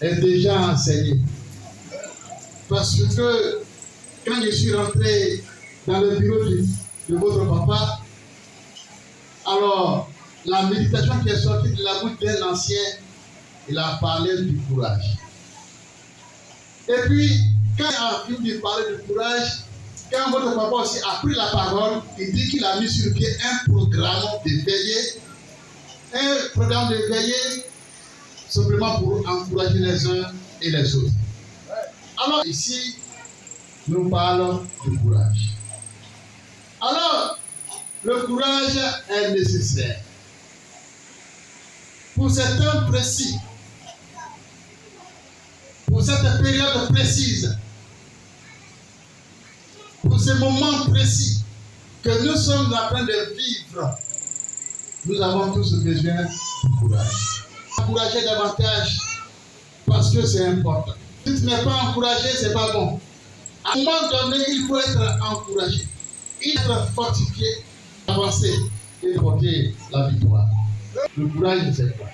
Est déjà enseigné. Parce que quand je suis rentré dans le bureau de votre papa, alors la méditation qui est sortie de la bouche d'un ancien, il a parlé du courage. Et puis, quand il a fini de parler du courage, quand votre papa aussi a pris la parole, il dit qu'il a mis sur pied un programme de veillée, simplement pour encourager les uns et les autres. Alors ici, nous parlons du courage. Alors, le courage est nécessaire. Pour cet temps précis, pour cette période précise, pour ce moment précis que nous sommes en train de vivre, nous avons tous besoin de courage. Encourager davantage parce que c'est important. Si tu n'es pas encouragé, c'est pas bon. À un moment donné, il faut être encouragé, être fortifié, avancer et porter la victoire. Le courage, c'est quoi?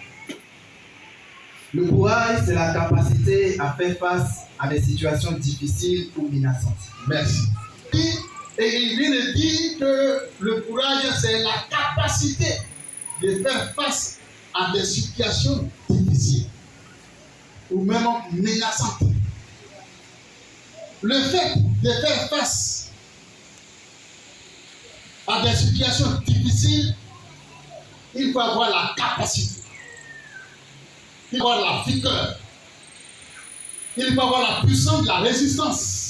Le courage, c'est la capacité à faire face à des situations difficiles ou menaçantes. Merci. Et il vient de dire que le courage, c'est la capacité de faire face à des situations difficiles ou même menaçantes. Le fait de faire face à des situations difficiles, il faut avoir la capacité, il faut avoir la vigueur, il faut avoir la puissance de la résistance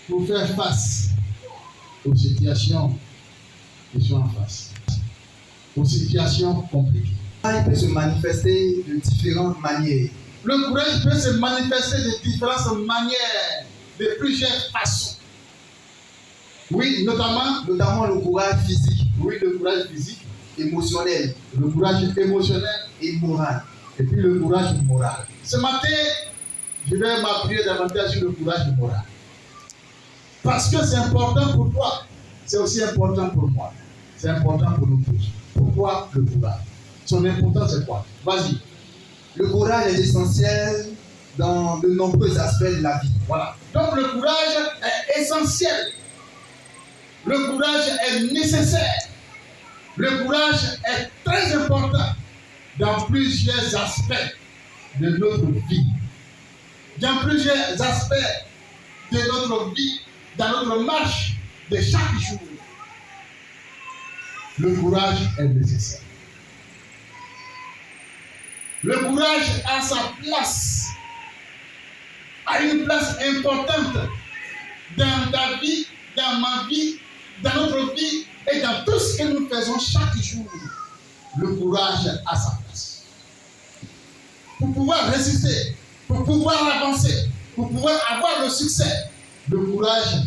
pour faire face aux situations qui sont en face, aux situations compliquées. Il peut se manifester de différentes manières. Le courage peut se manifester de différentes manières, de plusieurs façons. Oui, notamment le courage physique. Oui, le courage physique, émotionnel, le courage émotionnel et moral. Et puis le courage moral. Ce matin, je vais m'appuyer davantage sur le courage moral. Parce que c'est important pour toi, c'est aussi important pour moi. C'est important pour nous tous. Pourquoi le courage? Son importance, c'est quoi? Vas-y. Le courage est essentiel dans de nombreux aspects de la vie. Voilà. Donc le courage est essentiel. Le courage est nécessaire. Le courage est très important dans plusieurs aspects de notre vie. Dans plusieurs aspects de notre vie, dans notre marche de chaque jour. Le courage est nécessaire. Le courage a sa place, a une place importante dans ta vie, dans ma vie, dans notre vie et dans tout ce que nous faisons chaque jour. Le courage a sa place. Pour pouvoir résister, pour pouvoir avancer, pour pouvoir avoir le succès, le courage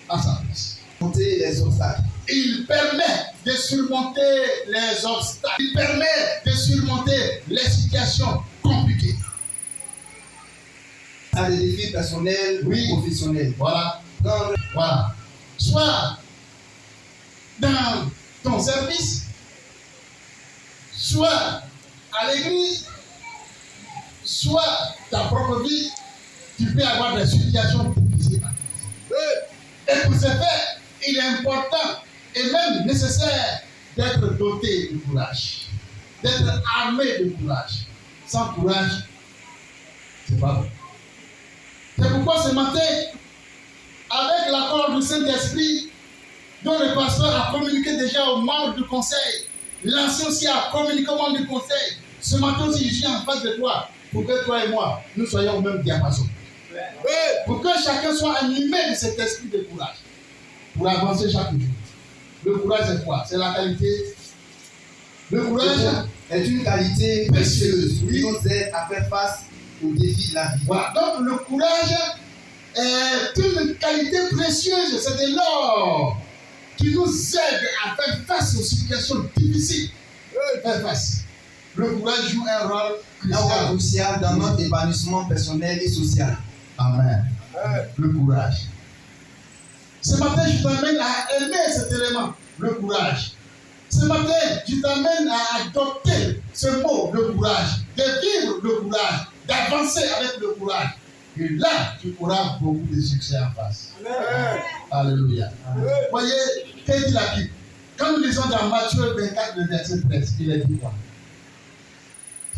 a sa place. Surmonter les obstacles. Il permet de surmonter les obstacles. Il permet de surmonter les situations compliquées. À des défis personnels ou professionnels. Voilà. Voilà. Soit dans ton service, soit à l'église, soit ta propre vie, tu peux avoir des situations difficiles. Et pour ce faire, il est important et même nécessaire d'être doté de courage, d'être armé de courage. Sans courage, c'est pas bon. C'est pourquoi ce matin, avec l'accord du Saint-Esprit, dont le pasteur a communiqué déjà aux membres du conseil, l'ancien aussi a communiqué aux membres du conseil, ce matin aussi je suis en face de toi, pour que toi et moi, nous soyons au même diapason. Pour que chacun soit animé de cet esprit de courage, pour avancer chaque jour. Le courage, c'est quoi? C'est la qualité. Le courage est une qualité précieuse qui nous aide à faire face aux défis de la vie. Voilà. Donc, le courage est une qualité précieuse. C'est de l'or qui nous aide à faire face aux situations difficiles. Faire face. Le courage joue un rôle crucial dans notre épanouissement personnel et social. Amen. Le courage. Ce matin, je t'amène à aimer cet élément, le courage. Ce matin, je t'amène à adopter ce mot, le courage, de vivre le courage, d'avancer avec le courage. Et là, tu auras beaucoup de succès en face. Amen. Alléluia. Amen. Voyez, qu'est-ce qu'il a dit? Quand nous lisons dans Matthieu 24, le verset 13, il a dit quoi?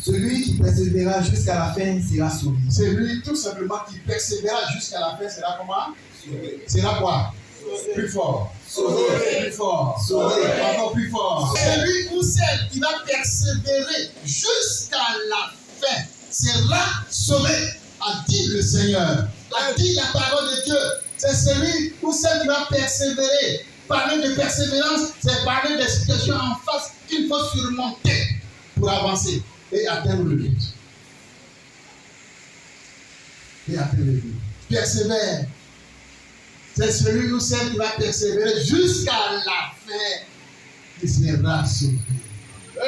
Celui qui persévérera jusqu'à la fin sera sauvé. Celui tout simplement qui persévérera jusqu'à la fin sera comment? Sauvé. Sera quoi? Sauvé. Plus fort. Sauvé. Plus fort. Sauvé. Encore plus fort. Celui ou celle qui va persévérer jusqu'à la fin sera sauvé, a dit le Seigneur, a dit la parole de Dieu. C'est celui ou celle qui va persévérer. Parler de persévérance, c'est parler des situations en face qu'il faut surmonter pour avancer et atteindre le but. Et atteindre le but. Persévère. C'est celui ou celle qui va persévérer jusqu'à la fin qui sera sauvé.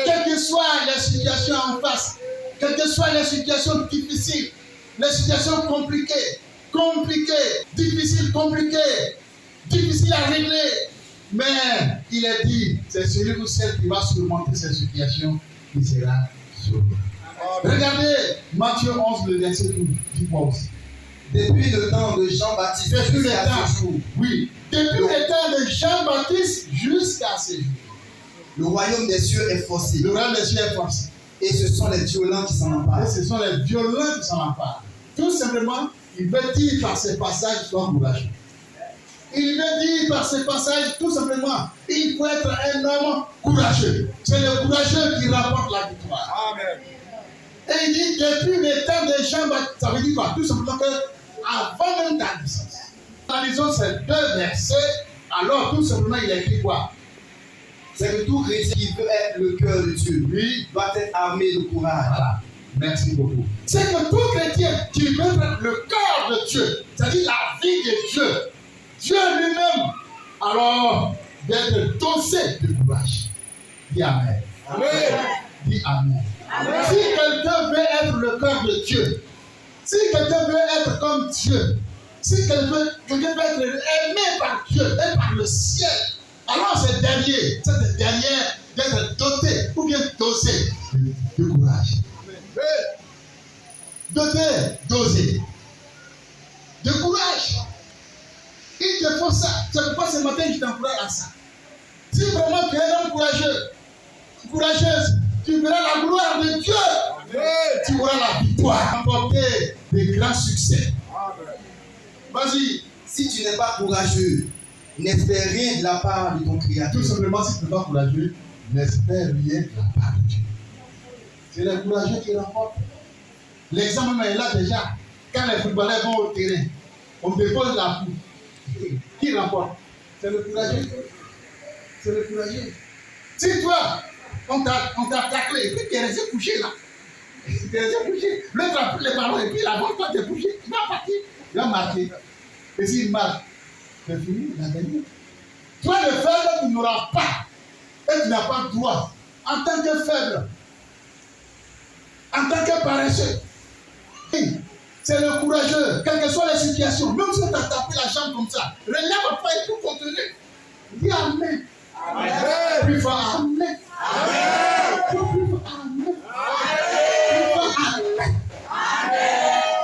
Quelles que soient les situations en face, quelles que soient les situations difficiles, les situations compliquées, difficiles à régler, mais il est dit, c'est celui ou celle qui va surmonter ces situations qui sera sauvé. Regardez Matthieu 11, le verset 12. Dis-moi aussi. Depuis le temps de Jean-Baptiste jusqu'à ce jour. Oui, depuis le temps de Jean-Baptiste jusqu'à ce jour. Le royaume des cieux est forcé. Le royaume des cieux est forcé. Et ce sont les violents qui s'en emparent. Et ce sont les violents qui s'en emparent. Tout simplement, il veut dire par ces passages, sois courageux. Il veut dire par ces passages, tout simplement, il faut être un homme courageux. C'est le courageux qui rapporte la victoire. Amen. Et il dit, depuis le temps de Jean-Baptiste, ça veut dire quoi? Tout simplement que avant même ta naissance. Analysons ces deux versets, alors tout simplement il a écrit quoi? C'est que tout chrétien qui veut être le cœur de Dieu, lui, doit être armé de courage. Voilà. Merci beaucoup. C'est que tout chrétien qui veut être le cœur de Dieu, c'est-à-dire la vie de Dieu, Dieu lui-même, alors d'être dosé de courage. Dis Amen. Amen. Dis Amen. Amen. Si quelqu'un veut être le cœur de Dieu, si quelqu'un veut être comme Dieu, si quelqu'un veut être aimé par Dieu et par le ciel, alors c'est derrière d'être doté ou bien dosé de courage. Doté, dosé de courage. Il te faut ça. C'est pourquoi ce matin je t'encourage à ça. Si vraiment tu es un homme courageux, courageuse, tu verras la gloire de Dieu. Amen. Tu auras la victoire, apporter des grands succès. Amen. Vas-y. Si tu n'es pas courageux, n'espère rien de la part de ton Créateur. Tout simplement, si tu n'es pas courageux, n'espère rien de la part de Dieu. C'est les courageux qui remportent. L'exemple est là déjà. Quand les footballeurs vont au terrain, on dépose la coupe. Qui remporte? C'est le courageux. C'est le courageux. Si toi, on t'a taclé et puis tu es resté couché là. Tu es resté couché. L'autre a pris les ballons et puis là-bas, toi tu es couché. Tu vas partir. Il va marquer. Et s'il marque, c'est fini, il a gagné. Toi, le faible, tu n'auras pas. Et tu n'as pas droit. En tant que faible, en tant que paresseux, c'est le courageux, quelles que soient les situations, même si on t'a tapé la jambe comme ça, relève-toi et tout contenu. Dis Amen. Amen. Plus fort, Amen. Amen. Plus fort, Amen. Amen.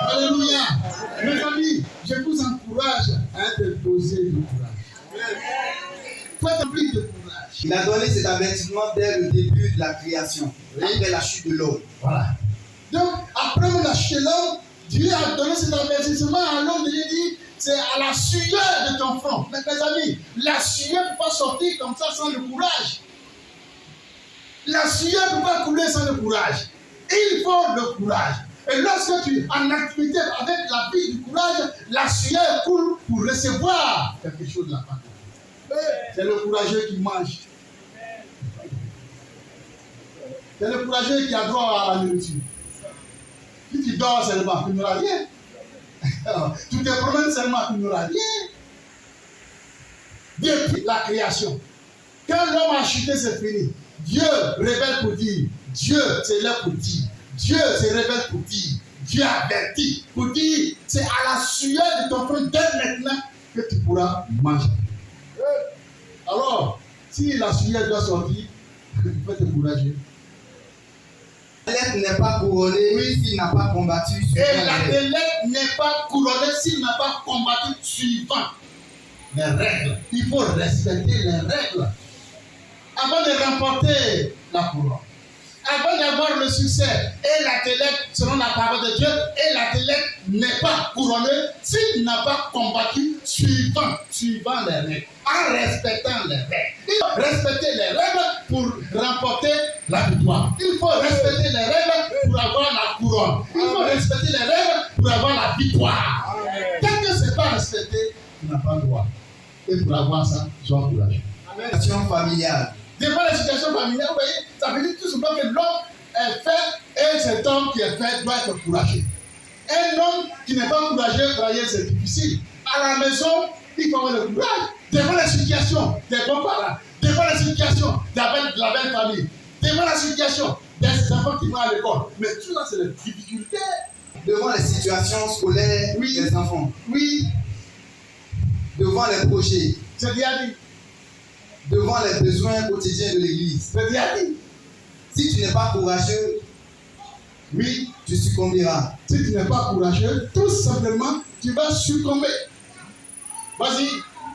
Alléluia. Mes amis, je vous encourage à être dosé de courage. Il faut être plus de courage. Il a donné cet avertissement dès le début de la création, après la chute de l'homme. Voilà. Donc, après la chute de l'homme, Dieu a donné cet avertissement à l'homme. Il dit, c'est à la sueur de ton front. Mais mes amis, la sueur ne peut pas sortir comme ça sans le courage. La sueur ne peut pas couler sans le courage. Il faut le courage. Et lorsque tu es en activité avec la vie du courage, la sueur coule pour recevoir quelque chose de la part de Dieu. C'est le courageux qui mange. C'est le courageux qui a droit à la nourriture. Si tu dors seulement, tu n'auras rien. Tu te promènes seulement, tu n'auras rien. Depuis la création, quand l'homme a chuté, c'est fini. Dieu révèle pour dire. Dieu, c'est là pour dire. Dieu se révèle pour dire. Dieu avertit pour dire. C'est à la sueur de ton front dès maintenant que tu pourras manger. Alors, si la sueur doit sortir, Il faut être courageux. L'athlète n'est pas couronné s'il n'a pas combattu. Et l'athlète n'est pas couronné s'il n'a pas combattu suivant les règles. Il faut respecter les règles avant de remporter la couronne. Avant d'avoir le succès, et l'athlète, selon la parole de Dieu, et l'athlète n'est pas couronné s'il n'a pas combattu suivant les règles, en respectant les règles. Il faut respecter les règles pour remporter la victoire. Il faut respecter les règles pour avoir la couronne. Il faut respecter les règles pour avoir la victoire. Tant que ce n'est pas respecté, tu n'as pas le droit. Et pour avoir ça, sois courageux. Situation familiale. Devant la situation familiale, vous voyez, ça veut dire tout simplement que l'homme est fait et cet homme qui est fait doit être courageux. Un homme qui n'est pas courageux, voyez, c'est difficile. À la maison, il faut avoir le courage. Devant la situation des bons parents, devant la situation de la belle famille, devant la situation des enfants qui vont à l'école. Mais tout ça, c'est des difficultés. Devant les situations scolaires des enfants. Oui. Devant les projets. C'est bien dit. Devant les besoins quotidiens de l'Église. C'est bien dit. Si tu n'es pas courageux, oui, tu succomberas. Si tu n'es pas courageux, tout simplement, tu vas succomber. Vas-y.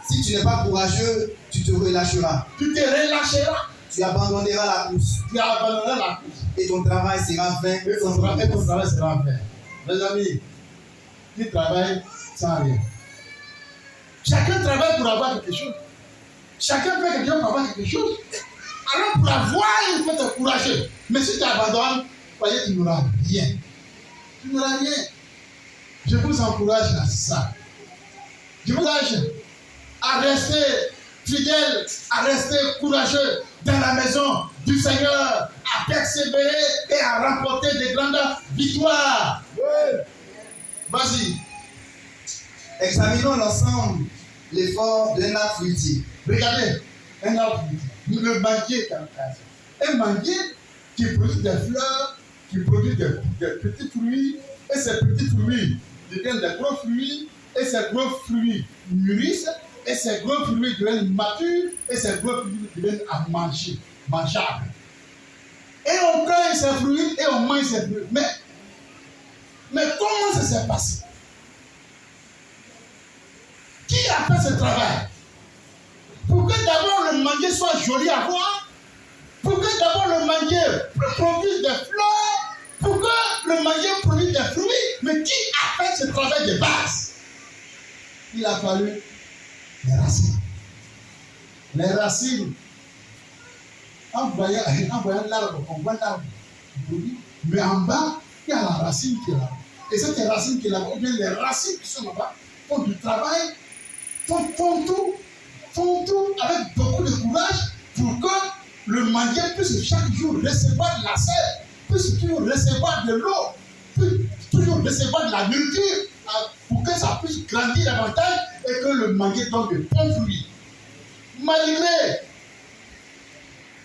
Si tu n'es pas courageux, tu te relâcheras. Tu te relâcheras. Tu abandonneras la course. Tu abandonneras la course. Et ton travail sera vain. Et ton travail sera vain. Mes amis, qui travaillent sans rien. Chacun travaille pour avoir quelque chose. Chacun fait quelque chose pour avoir quelque chose. Alors pour avoir, il faut être courageux. Mais si tu abandonnes, voyez, tu n'auras rien. Tu n'auras rien. Je vous encourage à ça. Je vous encourage à rester fidèle, à rester courageux dans la maison du Seigneur, à persévérer et à remporter de grandes victoires. Oui. Vas-y. Examinons l'ensemble l'effort d'un arbre fruitier. Regardez, un arbre fruitier. Le manguier, un manguier qui produit des fleurs, qui produit des petits fruits, et ces petits fruits deviennent des gros fruits, et ces gros fruits mûrissent, et ces gros fruits deviennent matures, et ces gros fruits deviennent à manger, mangeables. Et on cueille ces fruits et on mange ces fruits. Mais comment ça s'est passé? Qui a fait ce travail? Pour que d'abord le manguier soit joli à voir, pour que d'abord le manguier produise des fleurs, pour que le manguier produise des fruits, mais qui a fait ce travail de base? Il a fallu les racines. Les racines, en voyant l'arbre, on voit l'arbre, mais en bas, il y a la racine qui est là. Et cette racine qui est là, ou bien les racines qui sont là-bas, font du travail, font tout avec beaucoup de courage pour que le manguier puisse chaque jour recevoir de la sève, puisse toujours recevoir de l'eau, puisse toujours recevoir de la nourriture pour que ça puisse grandir davantage et que le manguier donne de bons fruits. Malgré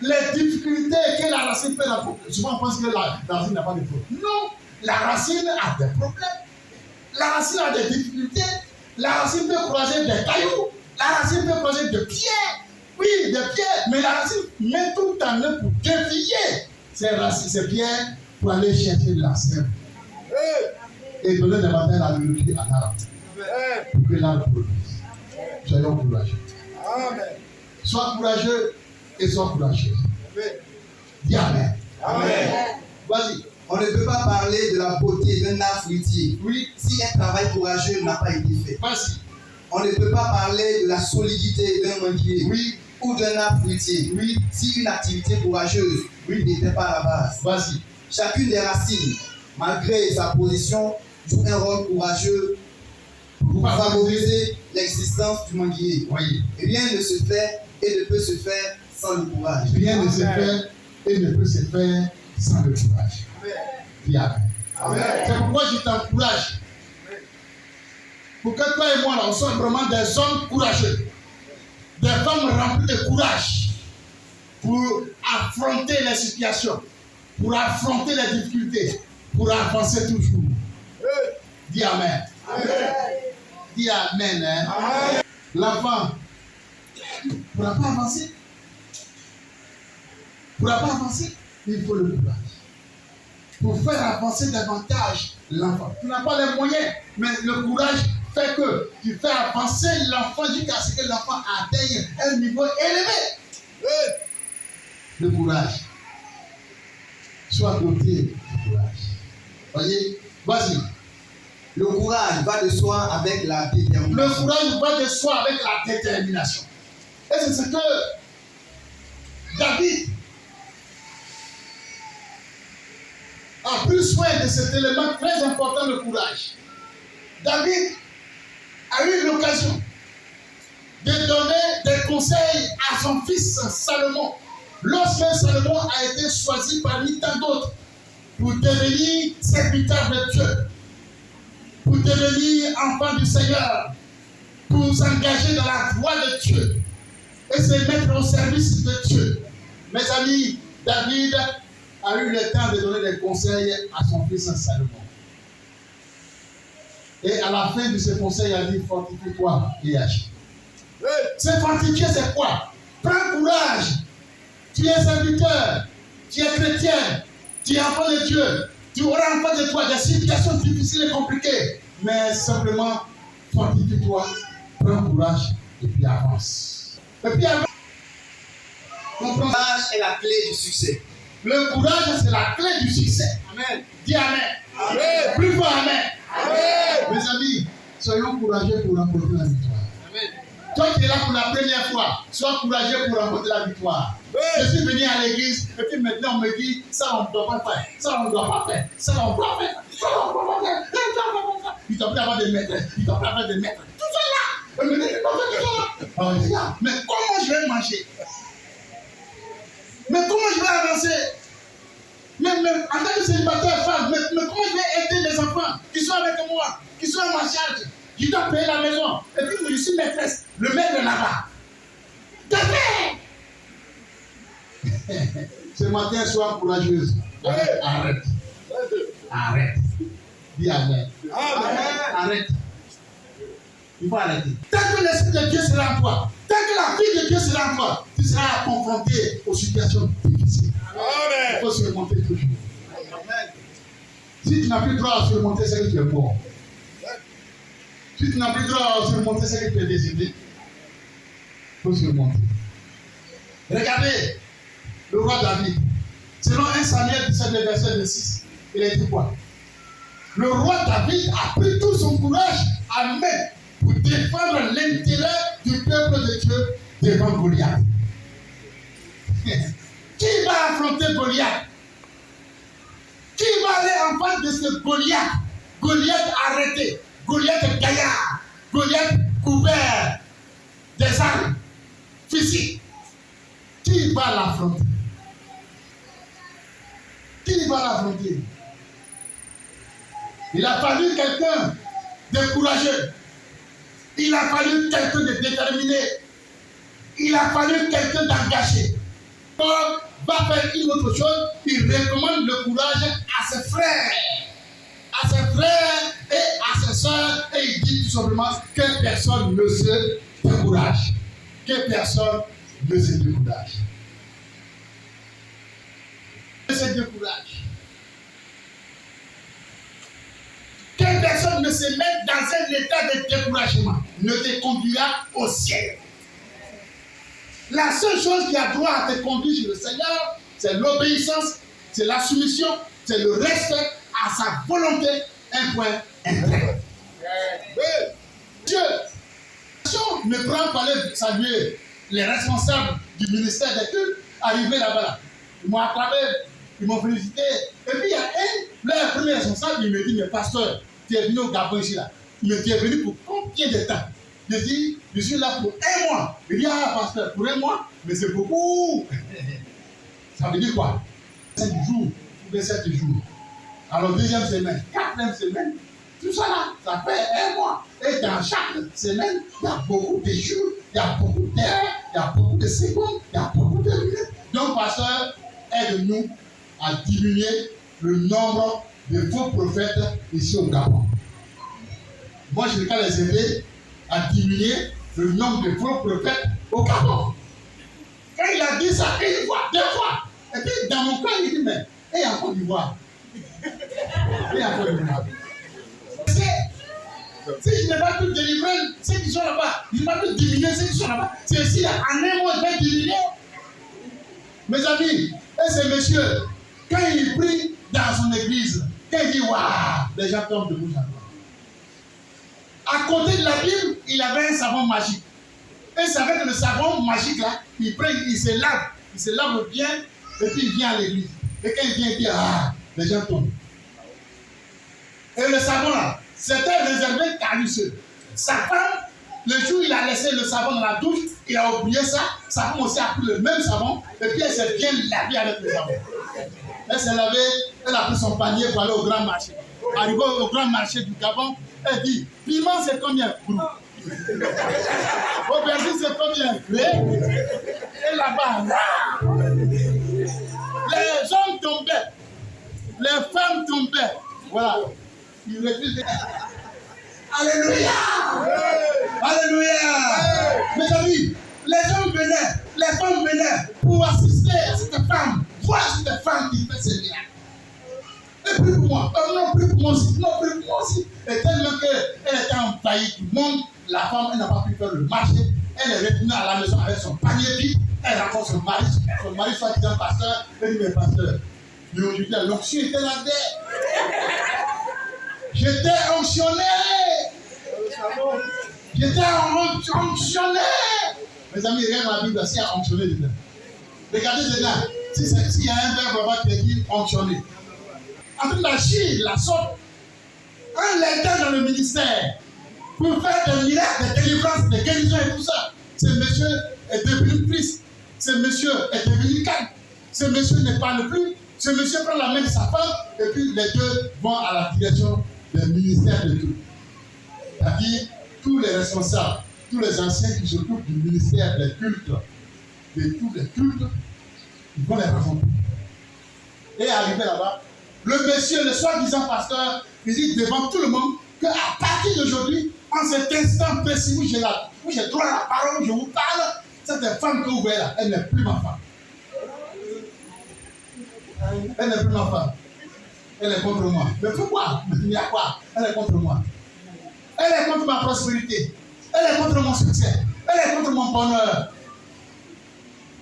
les difficultés que la racine peut avoir, souvent on pense que la racine n'a pas de problème. Non, la racine a des problèmes. La racine a des difficultés. La racine peut croiser des cailloux. La racine peut croiser des pierres. Oui, des pierres. Mais la racine met tout en œuvre pour défier ces pierres pour aller chercher de la sève. Et donner davantage la nourriture à l'arbre. Pour que l'arbre produise. Soyons courageux. Sois courageux et sois courageux. Dis Amen. Amen. Vas-y. On ne peut pas parler de la beauté d'un arbre fruitier si un travail courageux n'a pas été fait. Vas-y. On ne peut pas parler de la solidité d'un manguier ou d'un arbre fruitier si une activité courageuse n'était pas à la base. Vas-y. Chacune des racines, malgré sa position, joue un rôle courageux pour favoriser l'existence du manguier. Rien ne se fait et ne peut se faire sans le courage. Rien ne se fait et ne peut se faire sans le courage. Dis Amen. C'est pourquoi je t'encourage. Pour que toi et moi, là, on soit vraiment des hommes courageux. Des femmes remplies de courage. Pour affronter les situations. Pour affronter les difficultés. Pour avancer toujours. Dis Amen. Dis Amen. Hein? L'enfant ne pourra pas avancer. Pour avoir avancé, il faut le courage. Pour faire avancer davantage l'enfant. Tu n'as pas les moyens, mais le courage fait que tu fais avancer l'enfant jusqu'à ce que l'enfant atteigne un niveau élevé. Le courage. Sois doté du courage. Voyez, vas-y. Le courage va de soi avec la détermination. Le courage va de soi avec la détermination. Et c'est ce que David a pris soin de cet élément très important, le courage. David a eu l'occasion de donner des conseils à son fils Salomon. Lorsque Salomon a été choisi parmi tant d'autres pour devenir serviteur de Dieu, pour devenir enfant du Seigneur, pour s'engager dans la voie de Dieu et se mettre au service de Dieu. Mes amis, David a eu le temps de donner des conseils à son fils Salomon. Et à la fin de ce conseil, il a dit: fortifie-toi et agis. Se fortifier, c'est quoi? Prends courage. Tu es serviteur, tu es chrétien, tu es enfant de Dieu. Tu auras en face de toi des situations difficiles et compliquées. Mais simplement, fortifie-toi, prends courage et puis avance. Et puis avance. Le courage est la clé du succès. Le courage, c'est la clé du succès. Amen. Dis Amen. Amen. Plus fort Amen. Amen. Mes amis, soyons courageux pour remporter la victoire. Amen. Toi qui es là pour la première fois, sois courageux pour remporter la victoire. Je suis venu à l'église et puis maintenant on me dit: ça on ne doit pas faire, ça on ne doit pas faire, ça on doit faire, ça on ne doit pas faire. Il t'a pris avant de mettre, il t'a pris avant de mettre. Tout ça là. Il me dit: oh, regarde, mais comment je vais manger? Mais comment je vais avancer? Mais en tant que célibataire femme, mais comment je vais aider mes enfants qui sont avec moi, qui sont à ma charge? Je dois payer la maison. Et puis je suis maîtresse, le maître là-bas. Ce matin, sois courageuse. Arrête. Arrête. Dis Amen. Arrête. Il faut arrêter. Tant que l'esprit de Dieu sera en toi, tant que la vie de Dieu sera en toi, tu seras confronté aux situations difficiles. Amen. Il faut se remonter toujours. Amen. Si tu n'as plus droit à se remonter, c'est que tu es mort. Si tu n'as plus droit à se remonter, c'est que tu es décédé. Il faut se remonter. Regardez le roi David. Selon 1 Samuel 17, verset 26, il a dit quoi? Le roi David a pris tout son courage à main pour défendre l'intérêt du peuple de Dieu devant Goliath. Qui va affronter Goliath? Qui va aller en face de ce Goliath? Goliath arrêté, Goliath gaillard, Goliath couvert des armes physiques. Qui va l'affronter? Qui va l'affronter? Il a fallu quelqu'un de courageux. Il a fallu quelqu'un de déterminé. Il a fallu quelqu'un d'engagé. Paul va faire une autre chose. Il recommande le courage à ses frères. À ses frères et à ses soeurs. Et il dit tout simplement que personne ne se décourage. Que personne ne se décourage. Ne se décourage. Que personne ne se mette dans un état de découragement ne te conduira au ciel. La seule chose qui a droit à te conduire chez le Seigneur, c'est l'obéissance, c'est la soumission, c'est le respect à sa volonté, un point, un trait. Dieu ne prend pas les saluer les responsables du ministère des cultes arrivés là-bas. Ils m'ont acclamé, ils m'ont félicité. Et puis il y a leur premier responsable, il me dit: mais pasteur, tu es venu au Gabon ici là. Il me dit: tu es venu pour combien de temps? Je dis: je suis là pour 1 mois. Il dit: ah pasteur, pour 1 mois? Mais c'est beaucoup. Ça veut dire quoi? 5 jours, ou 7 jours. Alors deuxième semaine, 4e semaine, tout ça là, ça fait 1 mois. Et dans chaque semaine, il y a beaucoup de jours, il y a beaucoup d'heures, il y a beaucoup de secondes, il y a beaucoup de minutes. Donc pasteur, aide-nous à diminuer le nombre de faux prophètes ici au Gabon. Moi, je vais les aider à diminuer le nombre de faux prophètes au Gabon. Quand il a dit ça 1 fois, 2 fois, Et puis, dans mon cas, il dit, mais, et en Côte d'Ivoire. Et en Côte d'Ivoire. Si je n'ai pas pu délivrer ceux qui sont là-bas, je n'ai pas pu diminuer ceux qui sont là-bas, c'est ici, en un mois, je vais diminuer. Mes amis, et ce monsieur, quand il prie dans son église, quand il dit, waouh, les gens tombent debout. À côté de la Bible, il avait un savon magique. Et c'est avec le savon magique là, il prend, il se lave bien, et puis il vient à l'église. Et quand il vient, il dit, ah, les gens tombent. Et le savon là, c'était réservé qu'à lui seul. Sa femme, le jour où il a laissé le savon dans la douche, il a oublié ça. Sa femme aussi a pris le même savon, et puis elle s'est bien lavée avec le savon. Elle s'est lavée, elle a pris son panier pour aller au grand marché. Arrivé au grand marché du Gabon, elle dit, piment c'est combien? Aubergine c'est combien? Et là-bas, les hommes tombaient, les femmes tombaient. Voilà. Il refuse. Alléluia! Alléluia! Mes amis, les hommes venaient, les femmes venaient pour assister à cette femme, voir cette femme qui fait ses miracles. Et prie pour moi. Non, prie pour moi aussi. Non, prie pour moi aussi. Et tellement qu'elle était envahie du monde, la femme, elle n'a pas pu faire le marché. Elle est retournée à la maison avec son panier vide. Elle rencontre son mari. Son mari soit disant pasteur. Elle dit, mais pasteur, l'onction était là-dedans. J'étais onctionné. J'étais onctionné. Mes amis, regardez dans la Bible, s'il y a onctionné dedans. Regardez dedans. S'il y a un verbe là-bas qui dit onctionné. En train d'agir la sorte, un leader dans le ministère, pour faire des miracles, des délivrances, des guérisons et tout ça. Ce monsieur est devenu triste. Ce monsieur est devenu calme. Ce monsieur ne parle plus. Ce monsieur prend la main de sa femme et puis les deux vont à la direction du ministère de tout. C'est-à-dire tous les responsables, tous les anciens qui s'occupent du ministère des cultes, de tous les cultes, ils vont les rencontrer. Et arrivé là-bas, le monsieur, le soi-disant pasteur, il dit devant tout le monde qu'à partir d'aujourd'hui, en cet instant précis où j'ai droit à la parole, où je vous parle, cette femme que vous voyez là, elle n'est plus ma femme. Elle n'est plus ma femme. Elle est contre moi. Mais pourquoi? Il y a quoi? Elle est contre moi. Elle est contre ma prospérité. Elle est contre mon succès. Elle est contre mon bonheur.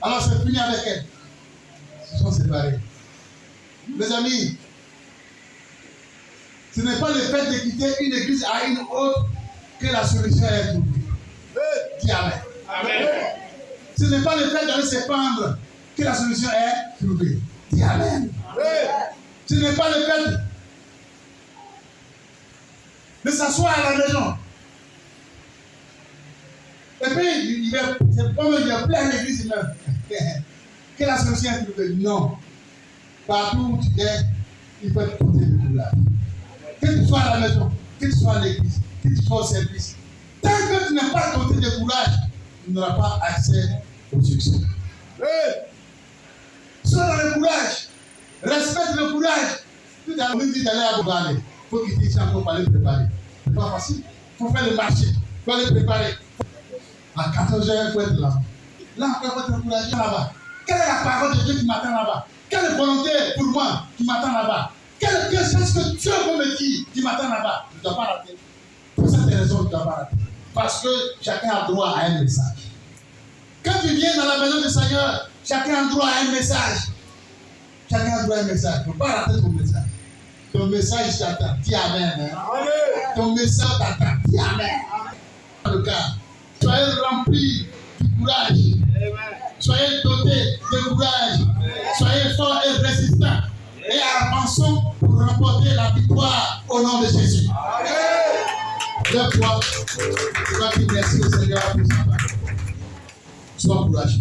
Alors je finis avec elle. Ils se sont séparés. Mes amis, ce n'est pas le fait de quitter une église à une autre que la solution est trouvée. Dis Amen. Amen. Ce n'est pas le fait d'aller se pendre que la solution est trouvée. Dis Amen. Amen. Ce n'est pas le fait de s'asseoir à la maison. Et puis, c'est pas il y a plein d'églises même. Que la solution est trouvée. Non. Partout où tu es, il faut être côté de courage. Que tu sois à la maison, que tu sois à l'église, que tu sois au service. Tant que tu n'es pas côté de courage, tu n'auras pas accès au succès. Sois dans le courage. Respecte le courage. Tout à l'heure, on dit d'aller à Bogane. Il faut qu'il dise encore pour aller préparer. Ce n'est pas facile. Il faut faire le marché. Il faut aller préparer. À 14 h, il faut être là. Là, encore, il faut être courageux là-bas. Quelle est la parole de Dieu qui m'attend là-bas? Quelle volonté pour moi qui m'attend là-bas? Qu'est-ce que Dieu veut me dire qui m'attend là-bas? Je ne dois pas rater. Pour cette raison, je ne dois pas rater. Parce que chacun a droit à un message. Quand tu viens dans la maison du Seigneur, chacun a droit à un message. Chacun a droit à un message. Il ne faut pas rater ton message. Ton message t'attend. Dis Amen. Amen. Ton message t'attend. Dis Amen. Dans le cas, soyez remplis du courage. Amen. Soyez dotés de courage. Amen. Soyez forts et résistants. Et avançons pour remporter la victoire au nom de Jésus. Amen. Lève-toi. Tu vas dire merci au Seigneur pour ça. Sois courageux.